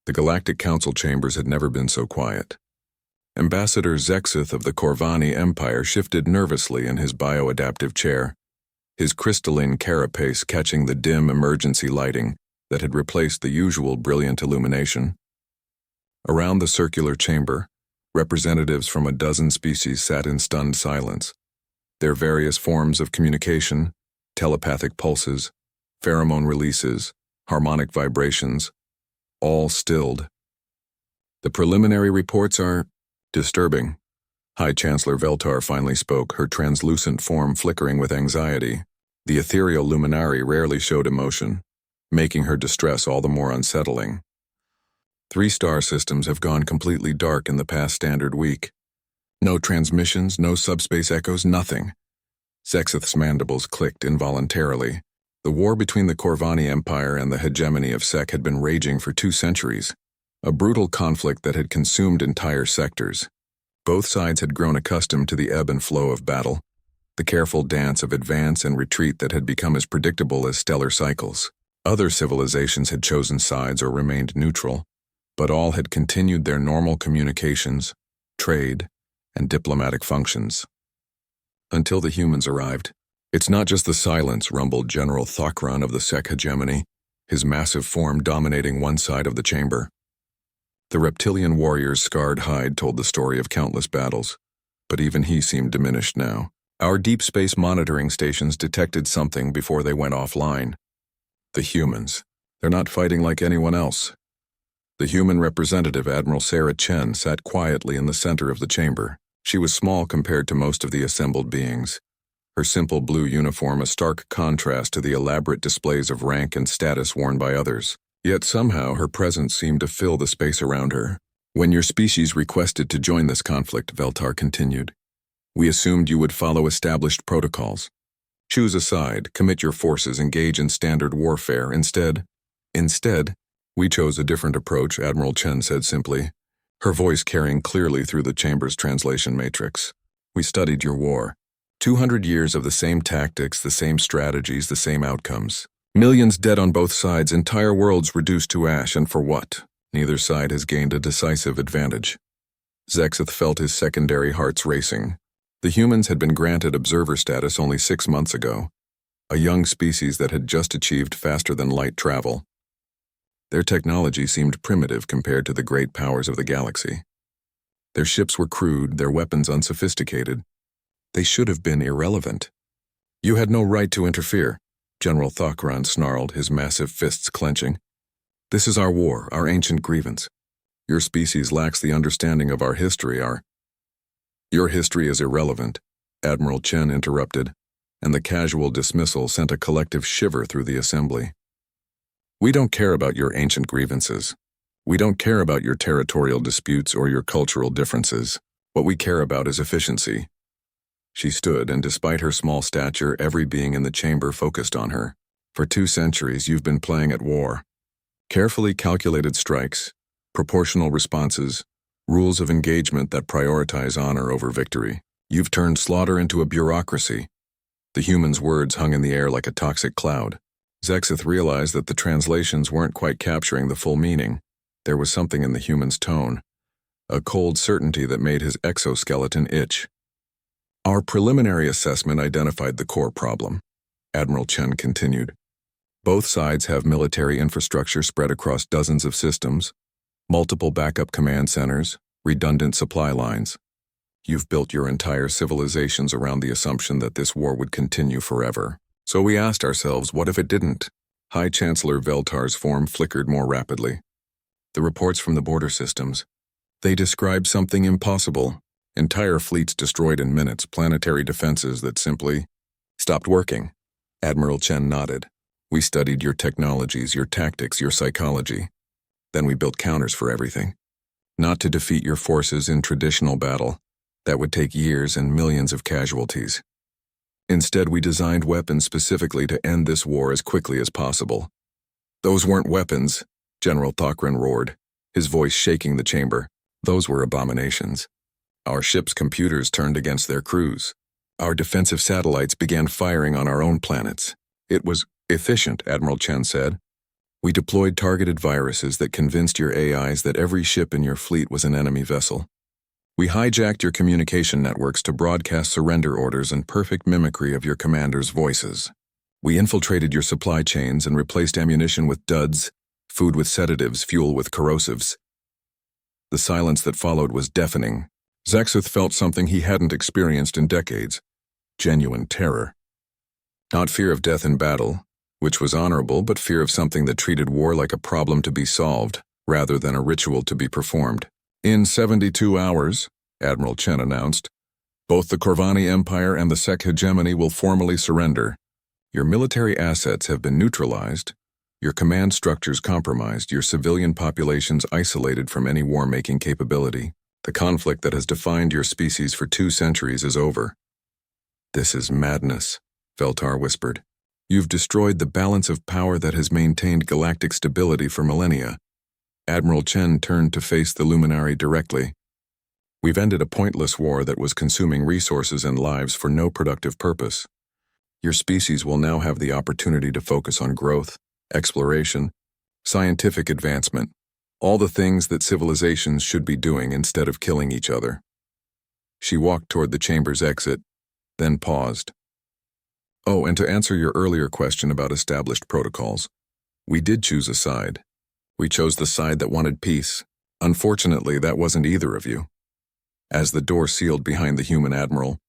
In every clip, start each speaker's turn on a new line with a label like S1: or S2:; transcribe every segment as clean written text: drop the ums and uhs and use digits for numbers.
S1: The Galactic Council chambers had never been so quiet. Ambassador Zexith of the Corvani Empire shifted nervously in his bioadaptive chair, his crystalline carapace catching the dim emergency lighting that had replaced the usual brilliant illumination. Around the circular chamber, representatives from a dozen species sat in stunned silence, their various forms of communication, telepathic pulses, pheromone releases, harmonic vibrations, all stilled. The preliminary reports are disturbing. High Chancellor Veltar finally spoke, her translucent form flickering with anxiety. The ethereal luminari rarely showed emotion, making her distress all the more unsettling. 3 star systems have gone completely dark in the past standard week. No transmissions, no subspace echoes, nothing. Zexith's mandibles clicked involuntarily. The war between the Corvani Empire and the hegemony of Sec had been raging for 2 centuries, a brutal conflict that had consumed entire sectors. Both sides had grown accustomed to the ebb and flow of battle, the careful dance of advance and retreat that had become as predictable as stellar cycles. Other civilizations had chosen sides or remained neutral, but all had continued their normal communications, trade, and diplomatic functions. Until the humans arrived. "It's not just the silence," rumbled General Thokran of the Sec hegemony, his massive form dominating one side of the chamber. The reptilian warrior's scarred hide told the story of countless battles, but even he seemed diminished now. "Our deep space monitoring stations detected something before they went offline. The humans. They're not fighting like anyone else." The human representative, Admiral Sarah Chen, sat quietly in the center of the chamber. She was small compared to most of the assembled beings, her simple blue uniform a stark contrast to the elaborate displays of rank and status worn by others. Yet somehow her presence seemed to fill the space around her. "When your species requested to join this conflict," Veltar continued, "we assumed you would follow established protocols. Choose a side, commit your forces, engage in standard warfare. Instead, we chose a different approach," Admiral Chen said simply, her voice carrying clearly through the chamber's translation matrix. "We studied your war. 200 years of the same tactics, the same strategies, the same outcomes. Millions dead on both sides, entire worlds reduced to ash, and for what? Neither side has gained a decisive advantage." Zexith felt his secondary hearts racing. The humans had been granted observer status only 6 months ago, a young species that had just achieved faster-than-light travel. Their technology seemed primitive compared to the great powers of the galaxy. Their ships were crude, their weapons unsophisticated. They should have been irrelevant. "You had no right to interfere," General Thokran snarled, his massive fists clenching. "This is our war, our ancient grievance. Your species lacks the understanding of our history, "Your history is irrelevant," Admiral Chen interrupted, and the casual dismissal sent a collective shiver through the assembly. "We don't care about your ancient grievances. We don't care about your territorial disputes or your cultural differences. What we care about is efficiency." She stood, and despite her small stature, every being in the chamber focused on her. "For 2 centuries, you've been playing at war. Carefully calculated strikes, proportional responses, rules of engagement that prioritize honor over victory. You've turned slaughter into a bureaucracy." The human's words hung in the air like a toxic cloud. Zexith realized that the translations weren't quite capturing the full meaning. There was something in the human's tone, a cold certainty that made his exoskeleton itch. "Our preliminary assessment identified the core problem," Admiral Chen continued. "Both sides have military infrastructure spread across dozens of systems, multiple backup command centers, redundant supply lines. You've built your entire civilizations around the assumption that this war would continue forever. So we asked ourselves, what if it didn't?" High Chancellor Veltar's form flickered more rapidly. "The reports from the border systems. They describe something impossible. Entire fleets destroyed in minutes, planetary defenses that simply stopped working." Admiral Chen nodded. "We studied your technologies, your tactics, your psychology. Then we built counters for everything. Not to defeat your forces in traditional battle. That would take years and millions of casualties. Instead, we designed weapons specifically to end this war as quickly as possible." "Those weren't weapons," General Thokran roared, his voice shaking the chamber. "Those were abominations. Our ship's computers turned against their crews. Our defensive satellites began firing on our own planets. It was efficient," Admiral Chen said. We deployed targeted viruses that convinced your AIs that every ship in your fleet was an enemy vessel. We hijacked your communication networks to broadcast surrender orders and perfect mimicry of your commanders' voices. We infiltrated your supply chains and replaced ammunition with duds, food with sedatives, fuel with corrosives. The silence that followed was deafening. Zexith felt something he hadn't experienced in decades: genuine terror. Not fear of death in battle, which was honorable, but fear of something that treated war like a problem to be solved, rather than a ritual to be performed. In 72 hours, Admiral Chen announced, both the Corvani Empire and the Sec hegemony will formally surrender. Your military assets have been neutralized, your command structures compromised, your civilian populations isolated from any war-making capability. The conflict that has defined your species for 2 centuries is over. This is madness, Veltar whispered. You've destroyed the balance of power that has maintained galactic stability for millennia. Admiral Chen turned to face the luminary directly. We've ended a pointless war that was consuming resources and lives for no productive purpose. Your species will now have the opportunity to focus on growth, exploration, scientific advancement, all the things that civilizations should be doing instead of killing each other. She walked toward the chamber's exit, then paused. Oh, and to answer your earlier question about established protocols, we did choose a side. We chose the side that wanted peace. Unfortunately, that wasn't either of you. As the door sealed behind the human admiral,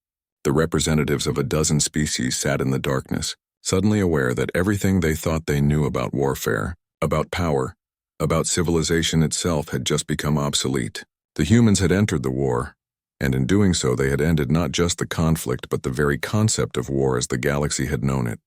S1: the representatives of a dozen species sat in the darkness, suddenly aware that everything they thought they knew about warfare, about power, about civilization itself had just become obsolete. The humans had entered the war, and in doing so they had ended not just the conflict but the very concept of war as the galaxy had known it.